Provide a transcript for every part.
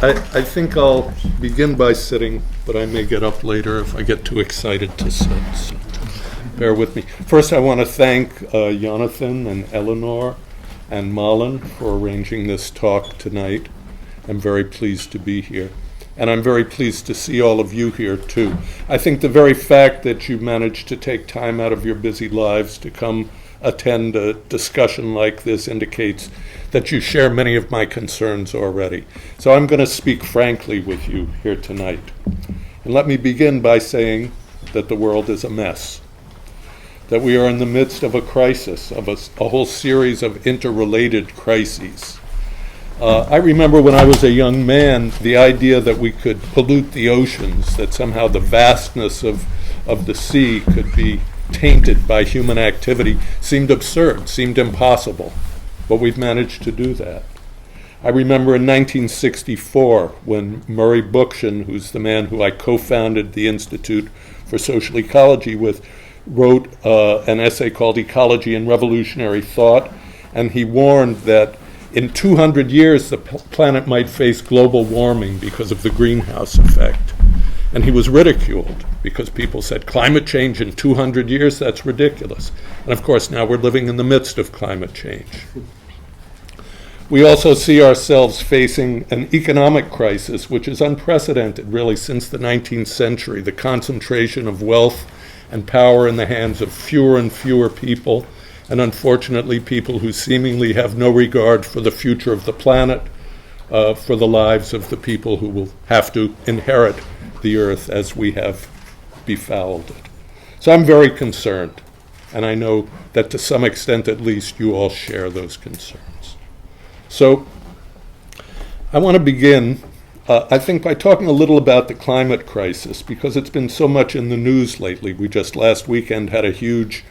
I think I'll begin by sitting, but I may get up later if I get too excited to sit. So bear with me. First, I want to thank Jonathan and Eleanor and Malin for arranging this talk tonight. I'm very pleased to be here. And I'm very pleased to see all of you here, too. I think the very fact that you managed to take time out of your busy lives to come attend a discussion like this indicates that you share many of my concerns already. So I'm going to speak frankly with you here tonight. And let me begin by saying that the world is a mess, that we are in the midst of a crisis, of a whole series of interrelated crises. I remember when I was a young man, the idea that we could pollute the oceans, that somehow the vastness of the sea could be tainted by human activity seemed absurd, seemed impossible. But we've managed to do that. I remember in 1964 when Murray Bookchin, who's the man who I co-founded the Institute for Social Ecology with, wrote an essay called Ecology and Revolutionary Thought, and he warned that in 200 years the planet might face global warming because of the greenhouse effect. And he was ridiculed because people said, climate change in 200 years, that's ridiculous. And of course now we're living in the midst of climate change. We also see ourselves facing an economic crisis which is unprecedented really since the 19th century, the concentration of wealth and power in the hands of fewer and fewer people, and unfortunately people who seemingly have no regard for the future of the planet, for the lives of the people who will have to inherit the earth as we have befouled it. So I'm very concerned, and I know that to some extent at least you all share those concerns. So I want to begin, I think, by talking a little about the climate crisis, because it's been so much in the news lately. We just last weekend had a huge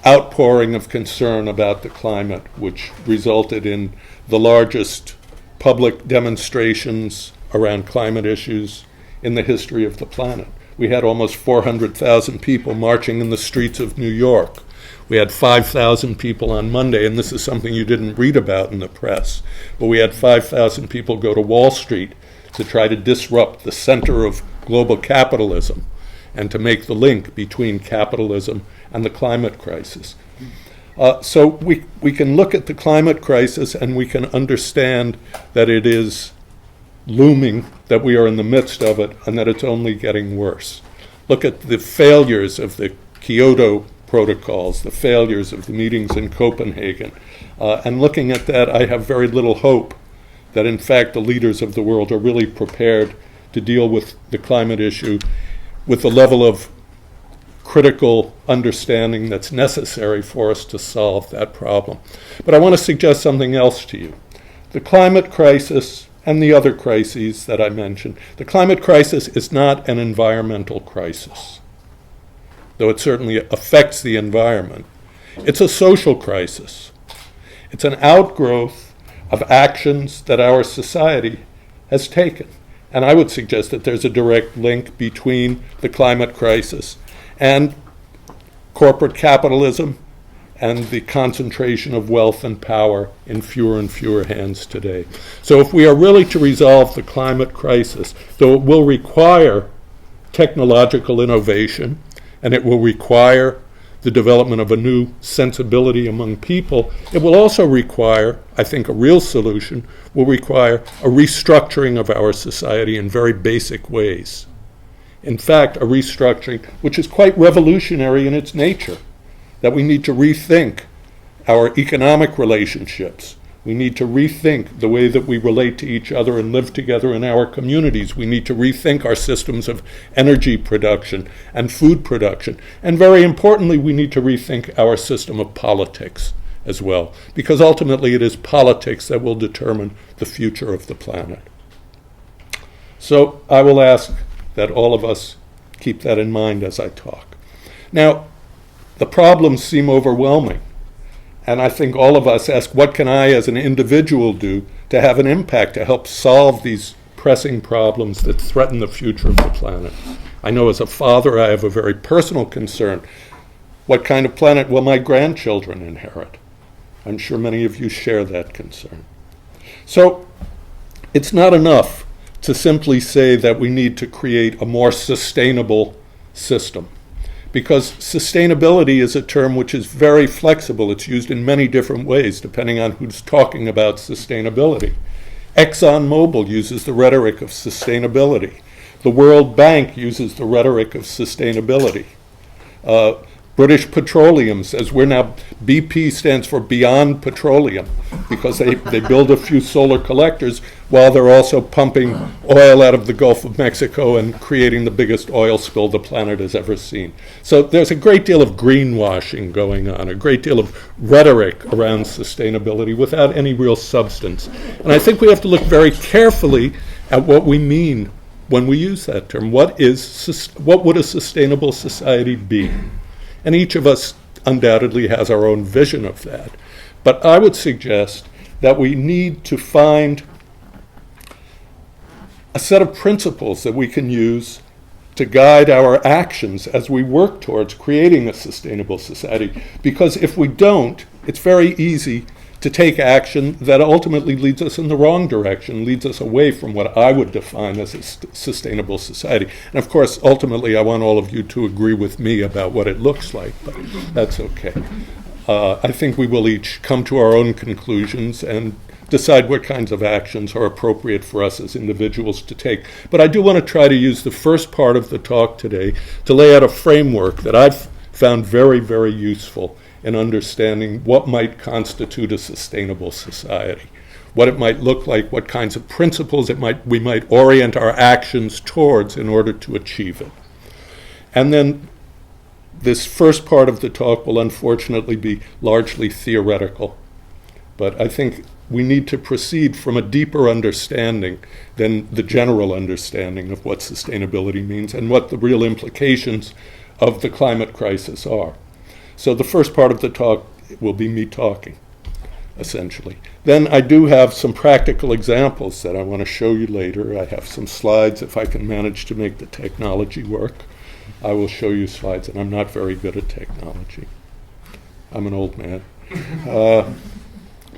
outpouring of concern about the climate, which resulted in the largest public demonstrations around climate issues in the history of the planet. We had almost 400,000 people marching in the streets of New York. We had 5,000 people on Monday, and this is something you didn't read about in the press, but we had 5,000 people go to Wall Street to try to disrupt the center of global capitalism and to make the link between capitalism and the climate crisis. So we can look at the climate crisis and we can understand that it is looming, that we are in the midst of it, and that it's only getting worse. Look at the failures of the Kyoto protocols, the failures of the meetings in Copenhagen. And looking at that, I have very little hope that in fact the leaders of the world are really prepared to deal with the climate issue with the level of critical understanding that's necessary for us to solve that problem. But I want to suggest something else to you. The climate crisis and the other crises that I mentioned, the climate crisis is not an environmental crisis, though it certainly affects the environment. It's a social crisis. It's an outgrowth of actions that our society has taken. And I would suggest that there's a direct link between the climate crisis and corporate capitalism and the concentration of wealth and power in fewer and fewer hands today. So if we are really to resolve the climate crisis, though it will require technological innovation, and it will require the development of a new sensibility among people, it will also require, I think a real solution, will require a restructuring of our society in very basic ways. In fact, a restructuring which is quite revolutionary in its nature, that we need to rethink our economic relationships. We need to rethink the way that we relate to each other and live together in our communities. We need to rethink our systems of energy production and food production. And very importantly, we need to rethink our system of politics as well, because ultimately it is politics that will determine the future of the planet. So I will ask that all of us keep that in mind as I talk. Now, the problems seem overwhelming. And I think all of us ask, what can I as an individual do to have an impact to help solve these pressing problems that threaten the future of the planet? I know as a father I have a very personal concern. What kind of planet will my grandchildren inherit? I'm sure many of you share that concern. So it's not enough to simply say that we need to create a more sustainable system. Because sustainability is a term which is very flexible. It's used in many different ways, depending on who's talking about sustainability. ExxonMobil uses the rhetoric of sustainability. The World Bank uses the rhetoric of sustainability. British Petroleum says we're now, BP stands for Beyond Petroleum, because they build a few solar collectors while they're also pumping oil out of the Gulf of Mexico and creating the biggest oil spill the planet has ever seen. So there's a great deal of greenwashing going on, a great deal of rhetoric around sustainability without any real substance. And I think we have to look very carefully at what we mean when we use that term. What would a sustainable society be? And each of us undoubtedly has our own vision of that. But I would suggest that we need to find a set of principles that we can use to guide our actions as we work towards creating a sustainable society. Because if we don't, it's very easy to take action that ultimately leads us in the wrong direction, leads us away from what I would define as a sustainable society. And of course, ultimately, I want all of you to agree with me about what it looks like, but that's okay. I think we will each come to our own conclusions and decide what kinds of actions are appropriate for us as individuals to take. But I do want to try to use the first part of the talk today to lay out a framework that I've found very, very useful in understanding what might constitute a sustainable society, what it might look like, what kinds of principles we might orient our actions towards in order to achieve it. And then this first part of the talk will unfortunately be largely theoretical, but I think we need to proceed from a deeper understanding than the general understanding of what sustainability means and what the real implications of the climate crisis are. So the first part of the talk will be me talking, essentially. Then I do have some practical examples that I want to show you later. I have some slides. If I can manage to make the technology work, I will show you slides, and I'm not very good at technology. I'm an old man.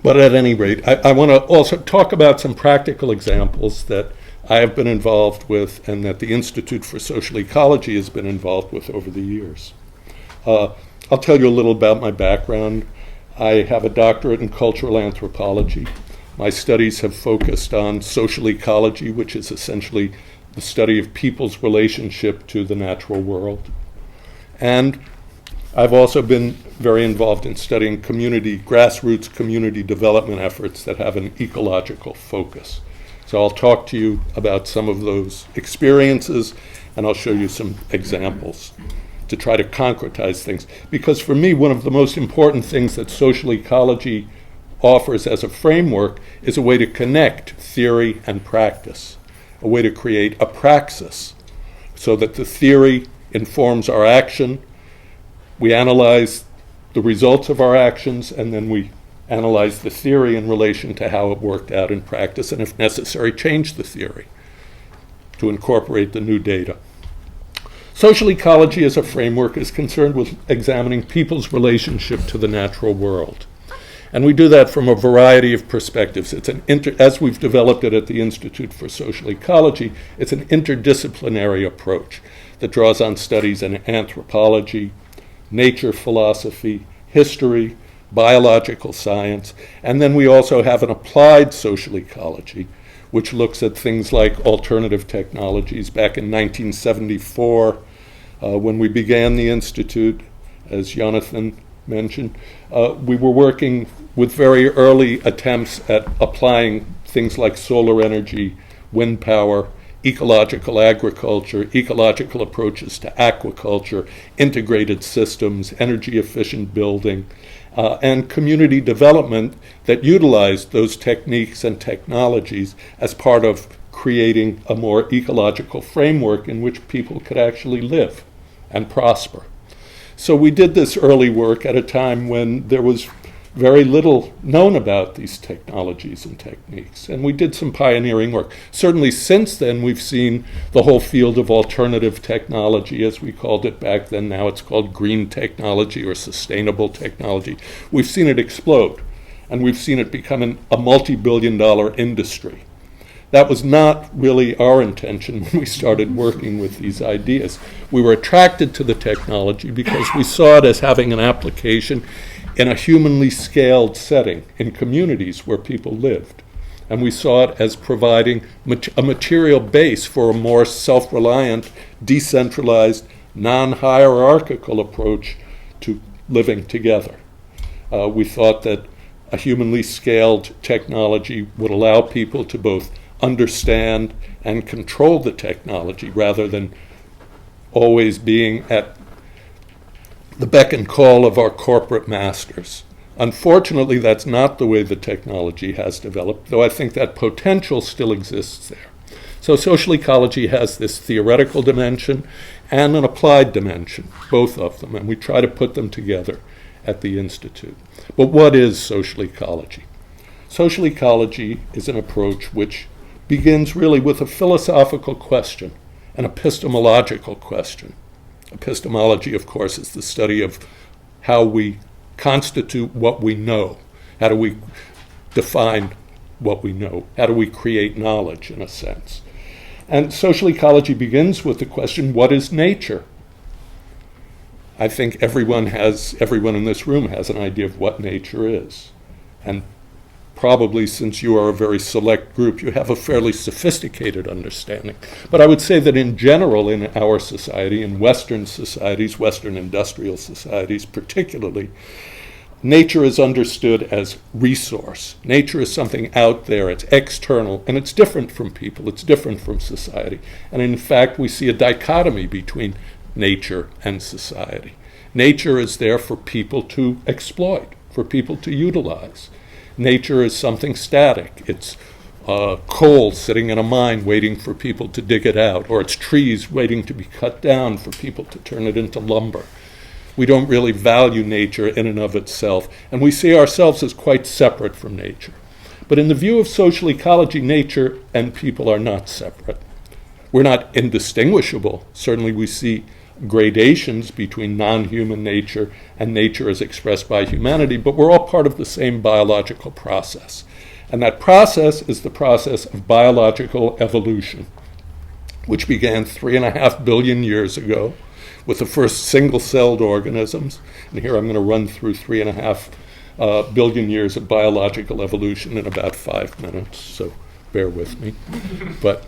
But at any rate, I want to also talk about some practical examples that I have been involved with and that the Institute for Social Ecology has been involved with over the years. I'll tell you a little about my background. I have a doctorate in cultural anthropology. My studies have focused on social ecology, which is essentially the study of people's relationship to the natural world. And I've also been very involved in studying grassroots community development efforts that have an ecological focus. So I'll talk to you about some of those experiences, and I'll show you some examples to try to concretize things. Because for me, one of the most important things that social ecology offers as a framework is a way to connect theory and practice, a way to create a praxis so that the theory informs our action, we analyze the results of our actions, and then we analyze the theory in relation to how it worked out in practice, and if necessary, change the theory to incorporate the new data. Social ecology as a framework is concerned with examining people's relationship to the natural world. And we do that from a variety of perspectives. It's as we've developed it at the Institute for Social Ecology, it's an interdisciplinary approach that draws on studies in anthropology, nature philosophy, history, biological science, and then we also have an applied social ecology, which looks at things like alternative technologies. Back in 1974, when we began the Institute, as Jonathan mentioned, we were working with very early attempts at applying things like solar energy, wind power, ecological agriculture, ecological approaches to aquaculture, integrated systems, energy efficient building, and community development that utilized those techniques and technologies as part of creating a more ecological framework in which people could actually live and prosper. So we did this early work at a time when there was very little known about these technologies and techniques, and we did some pioneering work. Certainly since then, we've seen the whole field of alternative technology, as we called it back then. Now it's called green technology or sustainable technology. We've seen it explode, and we've seen it become a multi-billion-dollar industry. That was not really our intention when we started working with these ideas. We were attracted to the technology because we saw it as having an application in a humanly scaled setting, in communities where people lived. And we saw it as providing a material base for a more self-reliant, decentralized, non-hierarchical approach to living together. We thought that a humanly scaled technology would allow people to both understand and control the technology rather than always being at the beck and call of our corporate masters. Unfortunately, that's not the way the technology has developed, though I think that potential still exists there. So social ecology has this theoretical dimension and an applied dimension, both of them, and we try to put them together at the Institute. But what is social ecology? Social ecology is an approach which begins really with a philosophical question, an epistemological question. Epistemology, of course, is the study of how we constitute what we know. How do we define what we know? How do we create knowledge, in a sense? And social ecology begins with the question, what is nature? I think everyone in this room has an idea of what nature is. And probably, since you are a very select group, you have a fairly sophisticated understanding. But I would say that in general, in our society, in Western societies, Western industrial societies particularly, nature is understood as resource. Nature is something out there, it's external, and it's different from people, it's different from society. And in fact, we see a dichotomy between nature and society. Nature is there for people to exploit, for people to utilize. Nature is something static. It's coal sitting in a mine waiting for people to dig it out, or it's trees waiting to be cut down for people to turn it into lumber. We don't really value nature in and of itself, and we see ourselves as quite separate from nature. But in the view of social ecology, nature and people are not separate. We're not indistinguishable. Certainly we see gradations between non-human nature and nature as expressed by humanity, but we're all part of the same biological process. And that process is the process of biological evolution, which began 3.5 billion years ago with the first single-celled organisms. And here I'm going to run through 3.5 billion years of biological evolution in about 5 minutes, so bear with me. But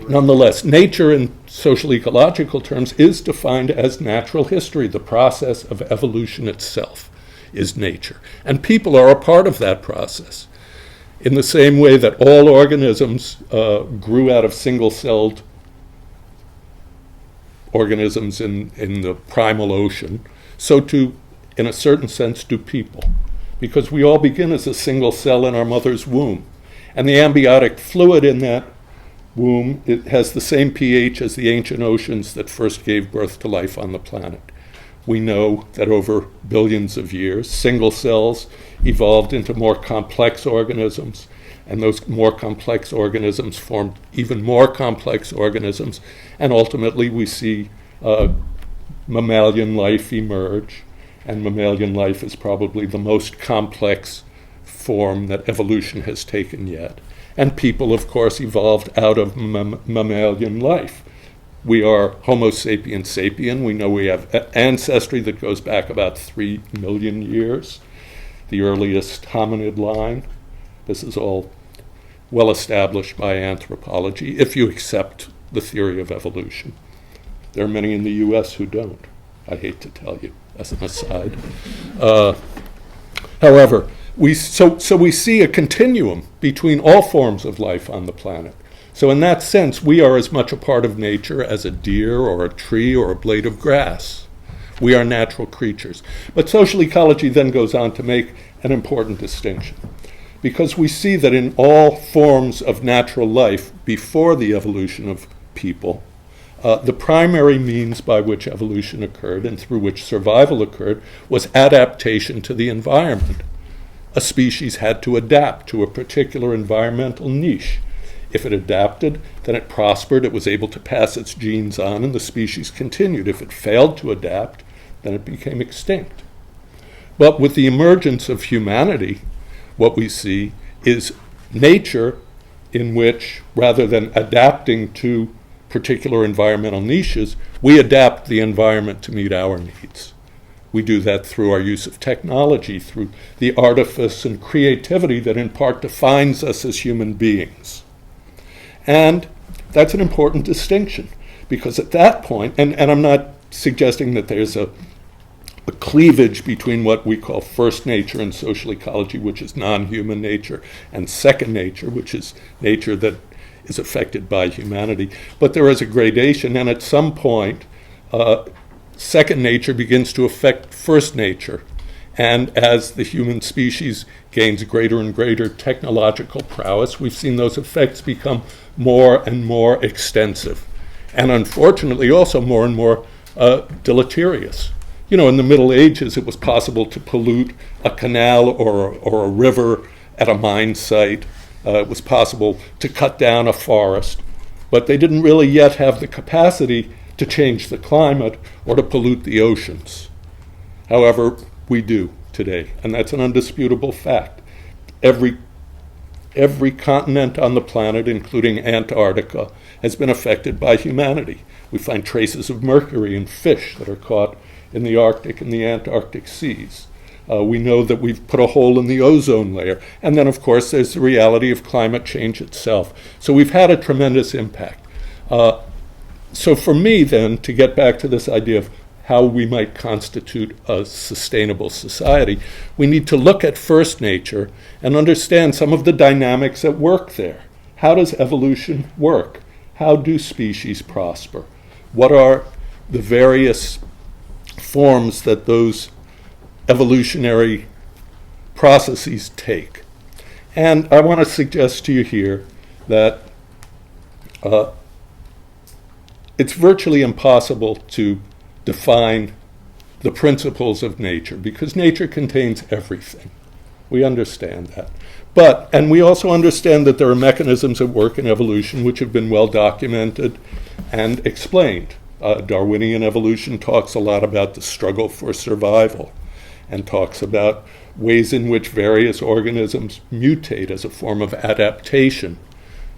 nonetheless, nature in social ecological terms is defined as natural history. The process of evolution itself is nature. And people are a part of that process. In the same way that all organisms grew out of single-celled organisms in the primal ocean, so too, in a certain sense, do people. Because we all begin as a single cell in our mother's womb. And the amniotic fluid in that womb, it has the same pH as the ancient oceans that first gave birth to life on the planet. We know that over billions of years, single cells evolved into more complex organisms, and those more complex organisms formed even more complex organisms, and ultimately we see mammalian life emerge, and mammalian life is probably the most complex form that evolution has taken yet. And people, of course, evolved out of mammalian life. We are Homo sapiens sapien. We know we have ancestry that goes back about 3 million years, the earliest hominid line. This is all well established by anthropology, if you accept the theory of evolution. There are many in the US who don't, I hate to tell you, as an aside. However, we see a continuum between all forms of life on the planet. So in that sense, we are as much a part of nature as a deer or a tree or a blade of grass. We are natural creatures. But social ecology then goes on to make an important distinction, because we see that in all forms of natural life before the evolution of people, the primary means by which evolution occurred and through which survival occurred was adaptation to the environment. A species had to adapt to a particular environmental niche. If it adapted, then it prospered, it was able to pass its genes on, and the species continued. If it failed to adapt, then it became extinct. But with the emergence of humanity, what we see is nature in which, rather than adapting to particular environmental niches, we adapt the environment to meet our needs. We do that through our use of technology, through the artifice and creativity that in part defines us as human beings. And that's an important distinction, because at that point, and I'm not suggesting that there's a cleavage between what we call first nature and social ecology, which is non-human nature, and second nature, which is nature that is affected by humanity. But there is a gradation, and at some point, second nature begins to affect first nature. And as the human species gains greater and greater technological prowess, we've seen those effects become more and more extensive, and unfortunately also more and more deleterious. You know, in the Middle Ages, it was possible to pollute a canal or a river at a mine site. It was possible to cut down a forest, but they didn't really yet have the capacity to change the climate or to pollute the oceans. However, we do today, and that's an undisputable fact. Every continent on the planet, including Antarctica, has been affected by humanity. We find traces of mercury in fish that are caught in the Arctic and the Antarctic seas. We know that we've put a hole in the ozone layer. And then, of course, there's the reality of climate change itself. So we've had a tremendous impact. So for me, then, to get back to this idea of how we might constitute a sustainable society, we need to look at first nature and understand some of the dynamics at work there. How does evolution work? How do species prosper? What are the various forms that those evolutionary processes take? And I want to suggest to you here that it's virtually impossible to define the principles of nature, because nature contains everything. We understand that. And we also understand that there are mechanisms at work in evolution which have been well documented and explained. Darwinian evolution talks a lot about the struggle for survival and talks about ways in which various organisms mutate as a form of adaptation,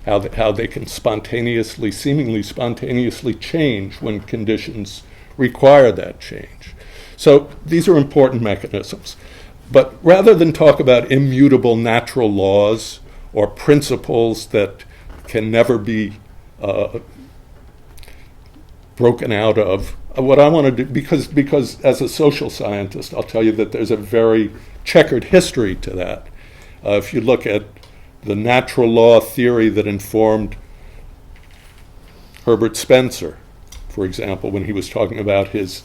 how they can seemingly spontaneously change when conditions require that change. So these are important mechanisms. But rather than talk about immutable natural laws or principles that can never be broken out of, what I want to do, because as a social scientist, I'll tell you that there's a very checkered history to that. If you look at the natural law theory that informed Herbert Spencer, for example, when he was talking about his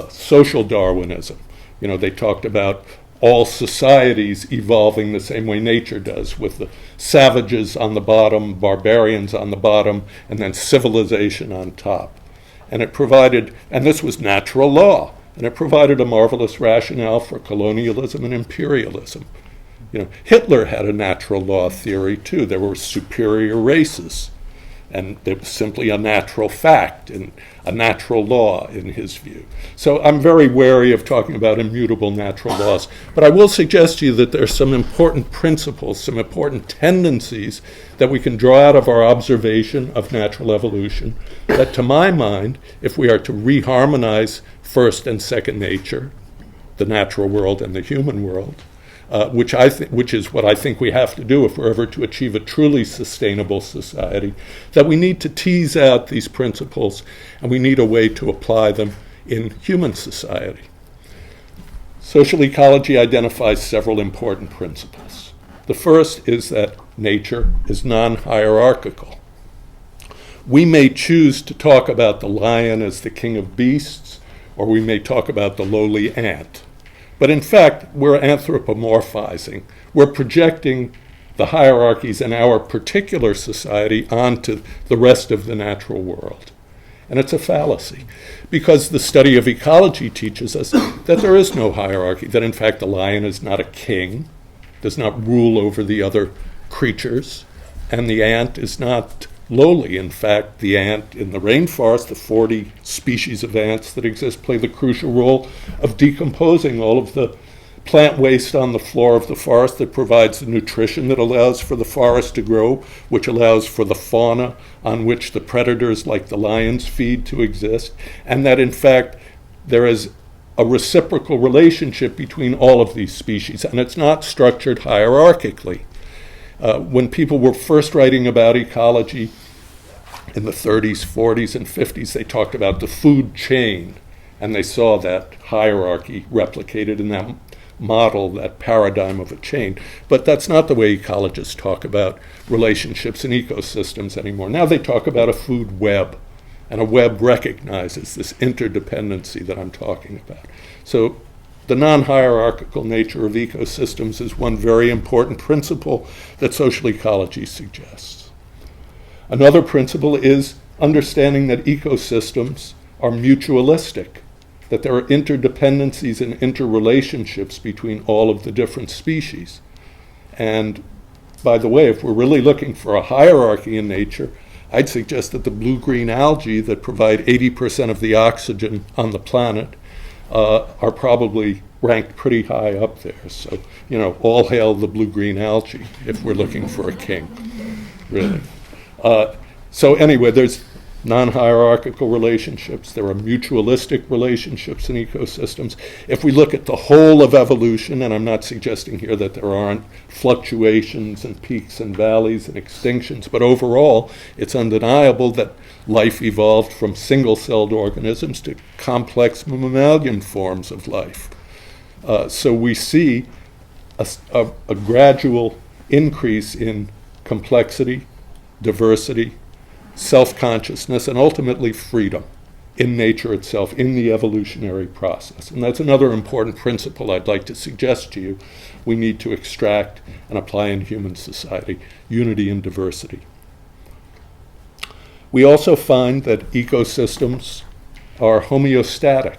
social Darwinism, they talked about all societies evolving the same way nature does, with the savages on the bottom, barbarians on the bottom, and then civilization on top. And this was natural law, and it provided a marvelous rationale for colonialism and imperialism. Hitler had a natural law theory too. There were superior races, and it was simply a natural fact and a natural law in his view. So I'm very wary of talking about immutable natural laws, but I will suggest to you that there are some important principles, some important tendencies that we can draw out of our observation of natural evolution that, to my mind, if we are to reharmonize first and second nature, the natural world and the human world, which is what I think we have to do if we're ever to achieve a truly sustainable society, that we need to tease out these principles and we need a way to apply them in human society. Social ecology identifies several important principles. The first is that nature is non-hierarchical. We may choose to talk about the lion as the king of beasts, or we may talk about the lowly ant. But in fact, we're anthropomorphizing. We're projecting the hierarchies in our particular society onto the rest of the natural world. And it's a fallacy, because the study of ecology teaches us that there is no hierarchy, that in fact the lion is not a king, does not rule over the other creatures, and the ant is not lowly. In fact, the ant in the rainforest, the 40 species of ants that exist, play the crucial role of decomposing all of the plant waste on the floor of the forest that provides the nutrition that allows for the forest to grow, which allows for the fauna on which the predators like the lions feed to exist, and that in fact there is a reciprocal relationship between all of these species, and it's not structured hierarchically. When people were first writing about ecology in the 30s, 40s, and 50s, they talked about the food chain, and they saw that hierarchy replicated in that model, that paradigm of a chain. But that's not the way ecologists talk about relationships in ecosystems anymore. Now they talk about a food web, and a web recognizes this interdependency that I'm talking about. So the non-hierarchical nature of ecosystems is one very important principle that social ecology suggests. Another principle is understanding that ecosystems are mutualistic, that there are interdependencies and interrelationships between all of the different species. And by the way, if we're really looking for a hierarchy in nature, I'd suggest that the blue-green algae that provide 80% of the oxygen on the planet are probably ranked pretty high up there. So, all hail the blue-green algae if we're looking for a king, really. So anyway, there's non-hierarchical relationships. There are mutualistic relationships in ecosystems. If we look at the whole of evolution, and I'm not suggesting here that there aren't fluctuations and peaks and valleys and extinctions, but overall, it's undeniable that life evolved from single-celled organisms to complex mammalian forms of life. So we see a gradual increase in complexity, diversity, self-consciousness, and ultimately freedom in nature itself, in the evolutionary process. And that's another important principle I'd like to suggest to you we need to extract and apply in human society: unity and diversity. We also find that ecosystems are homeostatic.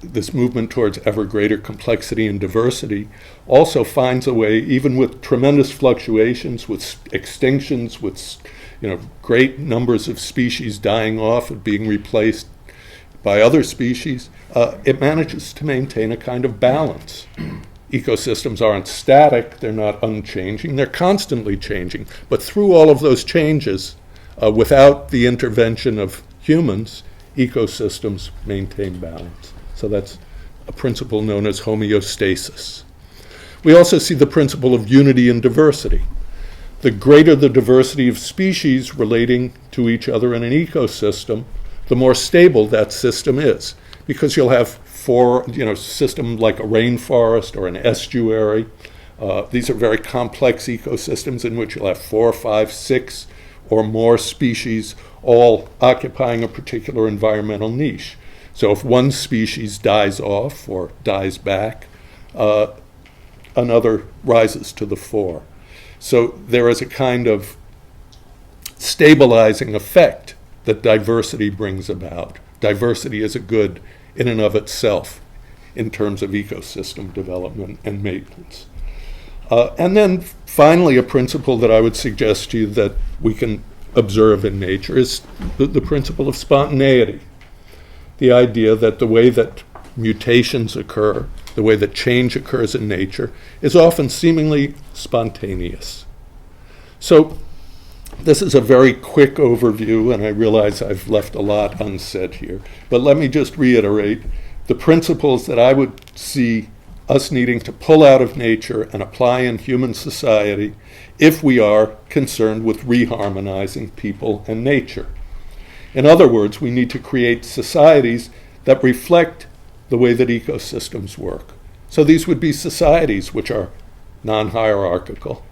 This movement towards ever greater complexity and diversity also finds a way, even with tremendous fluctuations, with extinctions, with great numbers of species dying off and being replaced by other species, it manages to maintain a kind of balance. Ecosystems aren't static, they're not unchanging, they're constantly changing. But through all of those changes, without the intervention of humans, ecosystems maintain balance. So that's a principle known as homeostasis. We also see the principle of unity and diversity. The greater the diversity of species relating to each other in an ecosystem, the more stable that system is, because you'll have system like a rainforest or an estuary. These are very complex ecosystems in which you'll have 4, 5, 6 or more species all occupying a particular environmental niche. So if one species dies off or dies back, another rises to the fore. So there is a kind of stabilizing effect that diversity brings about. Diversity is a good in and of itself in terms of ecosystem development and maintenance. And then finally, a principle that I would suggest to you that we can observe in nature is the principle of spontaneity. The idea that the way that mutations occur, the way that change occurs in nature, is often seemingly spontaneous. So this is a very quick overview, and I realize I've left a lot unsaid here, but let me just reiterate the principles that I would see us needing to pull out of nature and apply in human society if we are concerned with reharmonizing people and nature. In other words, we need to create societies that reflect the way that ecosystems work. So these would be societies which are non-hierarchical,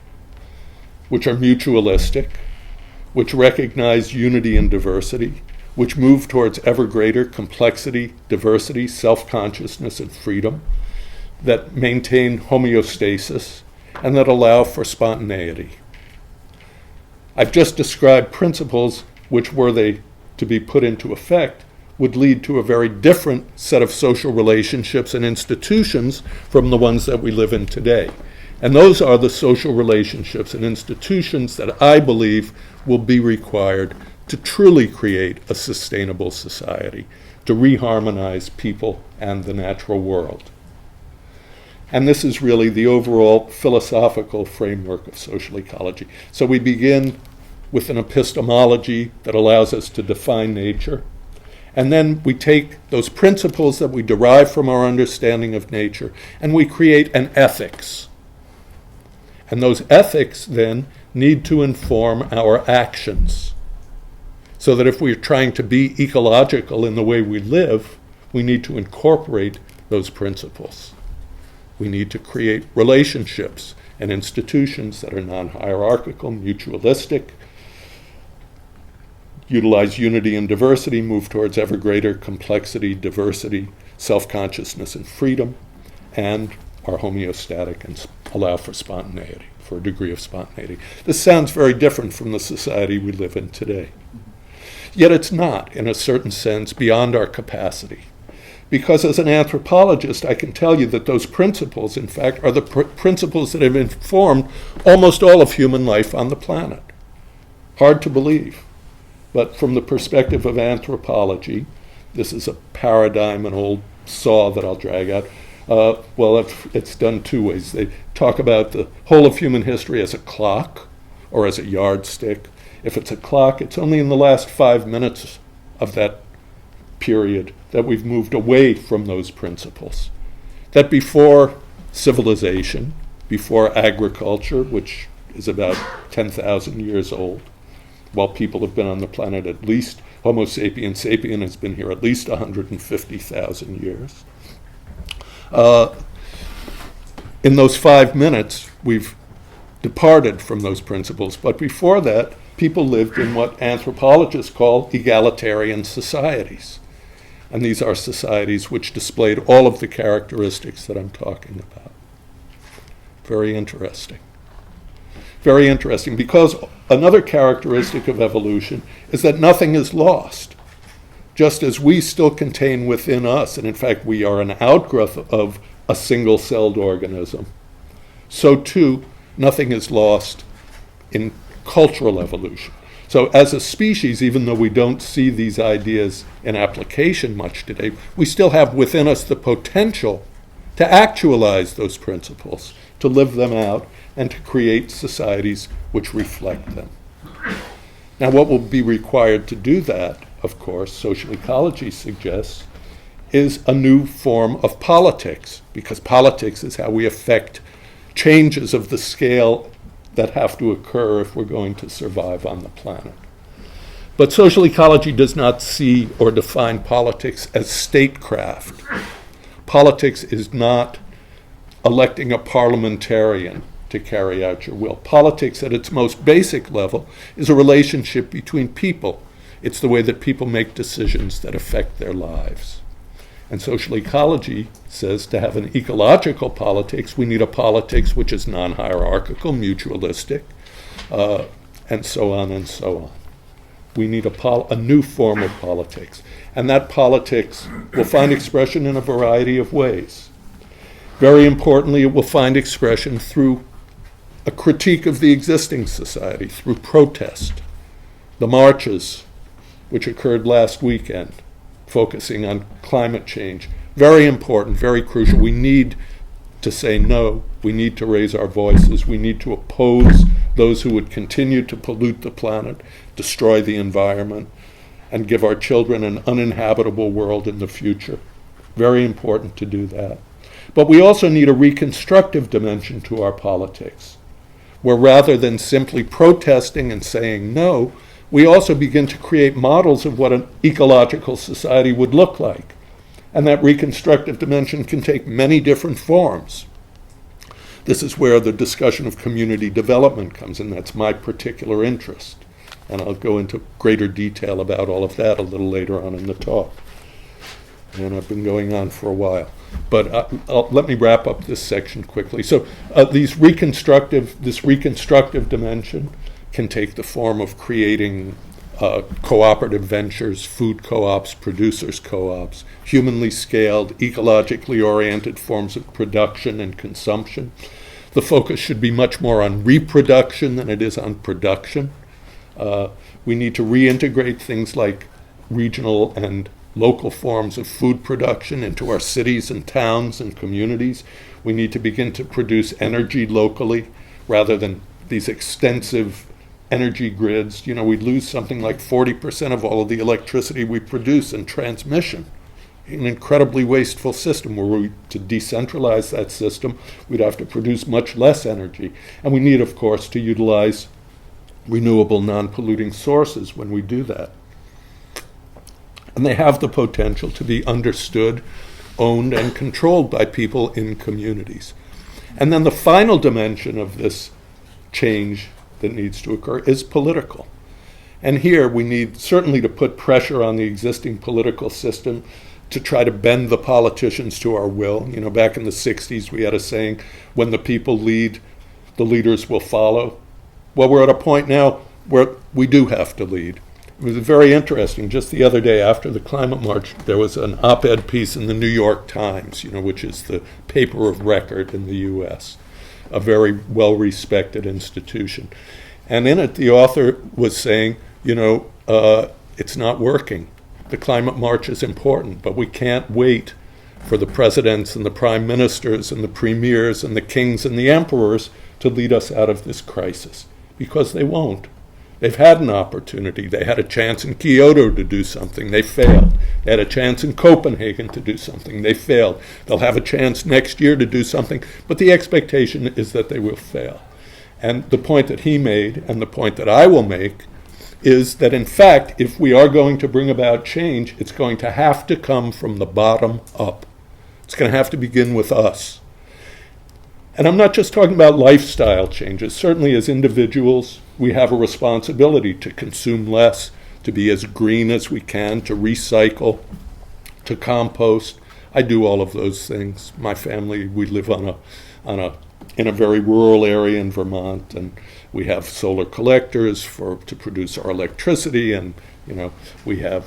which are mutualistic, which recognize unity and diversity, which move towards ever greater complexity, diversity, self-consciousness, and freedom, that maintain homeostasis, and that allow for spontaneity. I've just described principles which, were they to be put into effect, would lead to a very different set of social relationships and institutions from the ones that we live in today. And those are the social relationships and institutions that I believe will be required to truly create a sustainable society, to reharmonize people and the natural world. And this is really the overall philosophical framework of social ecology. So we begin with an epistemology that allows us to define nature. And then we take those principles that we derive from our understanding of nature and we create an ethics. And those ethics then need to inform our actions. So that if we're trying to be ecological in the way we live, we need to incorporate those principles. We need to create relationships and institutions that are non-hierarchical, mutualistic, utilize unity and diversity, move towards ever greater complexity, diversity, self-consciousness, and freedom, and are homeostatic and allow for spontaneity, for a degree of spontaneity. This sounds very different from the society we live in today. Yet it's not, in a certain sense, beyond our capacity. Because as an anthropologist, I can tell you that those principles, in fact, are the principles that have informed almost all of human life on the planet. Hard to believe. But from the perspective of anthropology, this is a paradigm, an old saw that I'll drag out. It's done two ways. They talk about the whole of human history as a clock or as a yardstick. If it's a clock, it's only in the last 5 minutes of that period that we've moved away from those principles. That before civilization, before agriculture, which is about 10,000 years old, while people have been on the planet at least, Homo sapiens sapien has been here at least 150,000 years. In those 5 minutes, we've departed from those principles. But before that, people lived in what anthropologists call egalitarian societies. And these are societies which displayed all of the characteristics that I'm talking about. Very interesting. Very interesting, because another characteristic of evolution is that nothing is lost. Just as we still contain within us, and in fact we are an outgrowth of a single-celled organism, so too nothing is lost in cultural evolution. So as a species, even though we don't see these ideas in application much today, we still have within us the potential to actualize those principles, to live them out, and to create societies which reflect them. Now, what will be required to do that, of course, social ecology suggests, is a new form of politics, because politics is how we affect changes of the scale that have to occur if we're going to survive on the planet. But social ecology does not see or define politics as statecraft. Politics is not electing a parliamentarian to carry out your will. Politics at its most basic level is a relationship between people. It's the way that people make decisions that affect their lives. And social ecology says to have an ecological politics, we need a politics which is non-hierarchical, mutualistic, and so on and so on. We need a new form of politics. And that politics will find expression in a variety of ways. Very importantly, it will find expression through a critique of the existing society, through protest. The marches, which occurred last weekend, focusing on climate change. Very important, very crucial. We need to say no. We need to raise our voices. We need to oppose those who would continue to pollute the planet, destroy the environment, and give our children an uninhabitable world in the future. Very important to do that. But we also need a reconstructive dimension to our politics, where rather than simply protesting and saying no, we also begin to create models of what an ecological society would look like. And that reconstructive dimension can take many different forms. This is where the discussion of community development comes in. That's my particular interest. And I'll go into greater detail about all of that a little later on in the talk. And I've been going on for a while. But let me wrap up this section quickly. So this reconstructive dimension can take the form of creating cooperative ventures, food co-ops, producers co-ops, humanly scaled, ecologically oriented forms of production and consumption. The focus should be much more on reproduction than it is on production. We need to reintegrate things like regional and local forms of food production into our cities and towns and communities. We need to begin to produce energy locally rather than these extensive energy grids. You know, we lose something like 40% of all of the electricity we produce in transmission. An incredibly wasteful system. Were we to decentralize that system, we'd have to produce much less energy. And we need, of course, to utilize renewable, non-polluting sources when we do that. And they have the potential to be understood, owned, and controlled by people in communities. And then the final dimension of this change that needs to occur is political. And here we need certainly to put pressure on the existing political system to try to bend the politicians to our will. You know, back in the 60s, we had a saying, when the people lead, the leaders will follow. Well, we're at a point now where we do have to lead. It was very interesting. Just the other day after the climate march, there was an op-ed piece in the New York Times, you know, which is the paper of record in the U.S., a very well-respected institution. And in it, the author was saying, you know, it's not working. The climate march is important, but we can't wait for the presidents and the prime ministers and the premiers and the kings and the emperors to lead us out of this crisis, because they won't. They've had an opportunity. They had a chance in Kyoto to do something. They failed. They had a chance in Copenhagen to do something. They failed. They'll have a chance next year to do something, but the expectation is that they will fail. And the point that he made, and the point that I will make, is that in fact, if we are going to bring about change, it's going to have to come from the bottom up. It's going to have to begin with us. And I'm not just talking about lifestyle changes. Certainly as individuals, we have a responsibility to consume less, to be as green as we can, to recycle, to compost. I do all of those things. My family, we live in a very rural area in Vermont, and we have solar collectors to produce our electricity, and you know, we have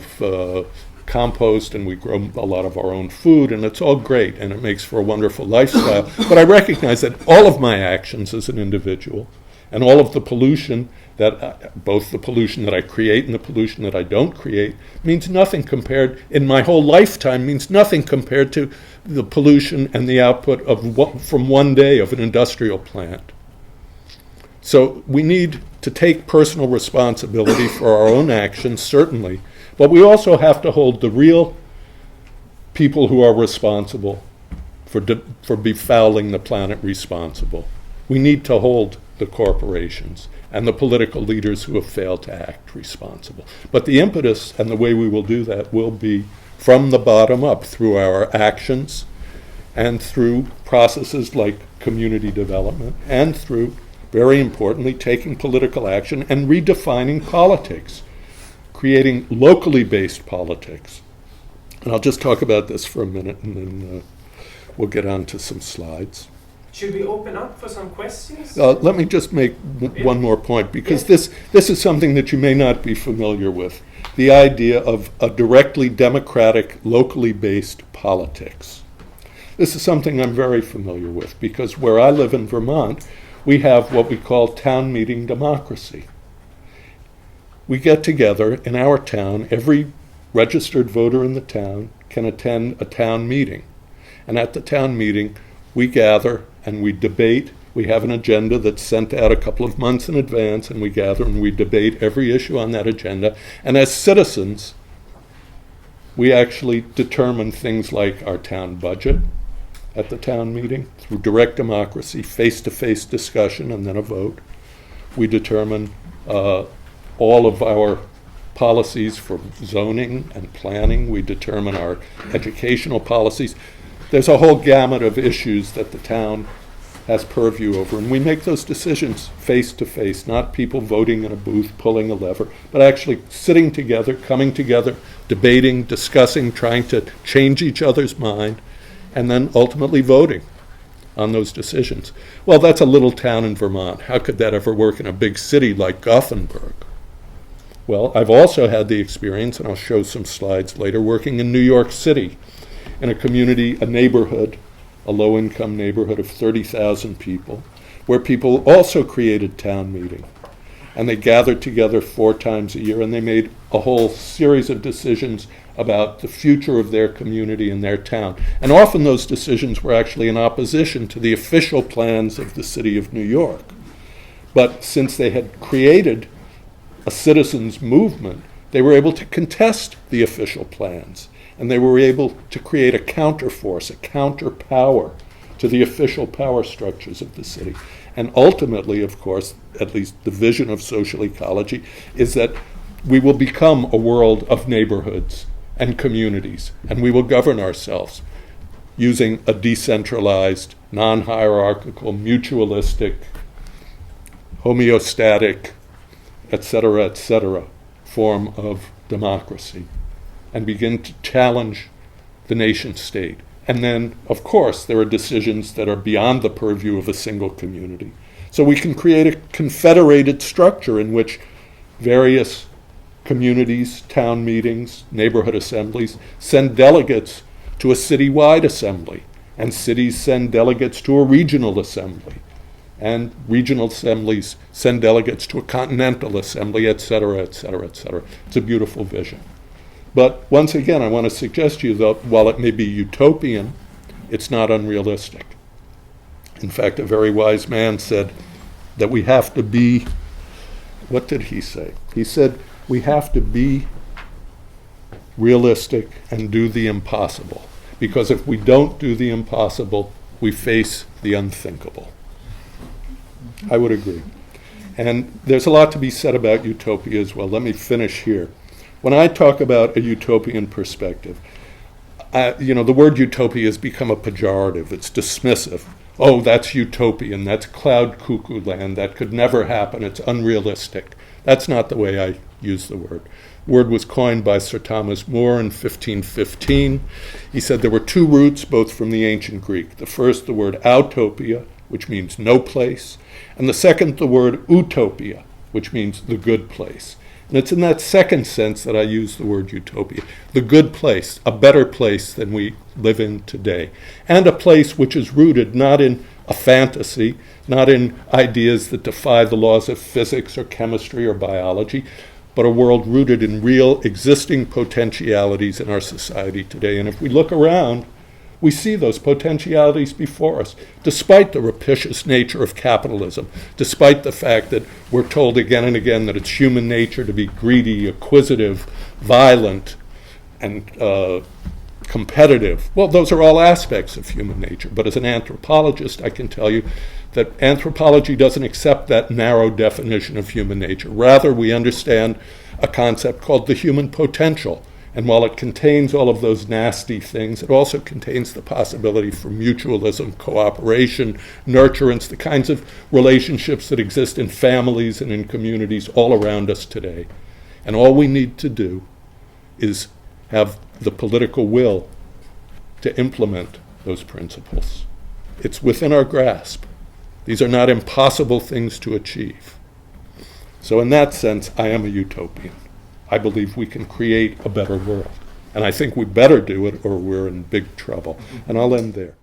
compost, and we grow a lot of our own food, and it's all great, and it makes for a wonderful lifestyle. But I recognize that all of my actions as an individual, and all of the pollution both the pollution that I create and the pollution that I don't create, means nothing compared, in my whole lifetime, means nothing compared to the pollution and the output from one day of an industrial plant. So we need to take personal responsibility for our own actions, certainly, but we also have to hold the real people who are responsible for befouling the planet responsible. We need to hold the corporations and the political leaders who have failed to act responsible. But the impetus and the way we will do that will be from the bottom up, through our actions and through processes like community development, and through, very importantly, taking political action and redefining politics, creating locally based politics. And I'll just talk about this for a minute, and then we'll get on to some slides. Should we open up for some questions? Let me just make one more point, because this is something that you may not be familiar with, the idea of a directly democratic, locally based politics. This is something I'm very familiar with, because where I live in Vermont, we have what we call town meeting democracy. We get together in our town, every registered voter in the town can attend a town meeting. And at the town meeting, we gather and we debate. We have an agenda that's sent out a couple of months in advance, and we gather and we debate every issue on that agenda. And as citizens, we actually determine things like our town budget at the town meeting through direct democracy, face-to-face discussion, and then a vote. We determine all of our policies for zoning and planning. We determine our educational policies. There's a whole gamut of issues that the town has purview over, and we make those decisions face-to-face, not people voting in a booth, pulling a lever, but actually sitting together, coming together, debating, discussing, trying to change each other's mind, and then ultimately voting on those decisions. Well, that's a little town in Vermont. How could that ever work in a big city like Gothenburg? Well, I've also had the experience, and I'll show some slides later, working in New York City, in a community, a neighborhood, a low-income neighborhood of 30,000 people, where people also created town meeting. and they gathered together 4 times a year, and they made a whole series of decisions about the future of their community and their town. And often those decisions were actually in opposition to the official plans of the city of New York. But since they had created a citizens' movement, they were able to contest the official plans, and they were able to create a counterforce, a counterpower to the official power structures of the city. And ultimately, of course, at least the vision of social ecology, is that we will become a world of neighborhoods and communities, and we will govern ourselves using a decentralized, non-hierarchical, mutualistic, homeostatic, et cetera, form of democracy, and begin to challenge the nation state. And then, of course, there are decisions that are beyond the purview of a single community. So we can create a confederated structure in which various communities, town meetings, neighborhood assemblies send delegates to a citywide assembly, and cities send delegates to a regional assembly, and regional assemblies send delegates to a continental assembly, et cetera. It's a beautiful vision. But once again, I want to suggest to you that while it may be utopian, it's not unrealistic. In fact, a very wise man said that we have to be, what did he say? He said, we have to be realistic and do the impossible. Because if we don't do the impossible, we face the unthinkable. I would agree. And there's a lot to be said about utopia as well. Let me finish here. When I talk about a utopian perspective, the word utopia has become a pejorative. It's dismissive. Oh, that's utopian. That's cloud cuckoo land. That could never happen. It's unrealistic. That's not the way I use the word. The word was coined by Sir Thomas More in 1515. He said there were 2 roots, both from the ancient Greek. The first, the word autopia, which means no place, and the second, the word utopia, which means the good place. And it's in that second sense that I use the word utopia. The good place, a better place than we live in today. And a place which is rooted not in a fantasy, not in ideas that defy the laws of physics or chemistry or biology, but a world rooted in real existing potentialities in our society today. And if we look around, we see those potentialities before us, despite the rapacious nature of capitalism, despite the fact that we're told again and again that it's human nature to be greedy, acquisitive, violent, and competitive. Well, those are all aspects of human nature. But as an anthropologist, I can tell you that anthropology doesn't accept that narrow definition of human nature. Rather, we understand a concept called the human potential. And while it contains all of those nasty things, it also contains the possibility for mutualism, cooperation, nurturance, the kinds of relationships that exist in families and in communities all around us today. And all we need to do is have the political will to implement those principles. It's within our grasp. These are not impossible things to achieve. So in that sense, I am a utopian. I believe we can create a better world. And I think we better do it or we're in big trouble. And I'll end there.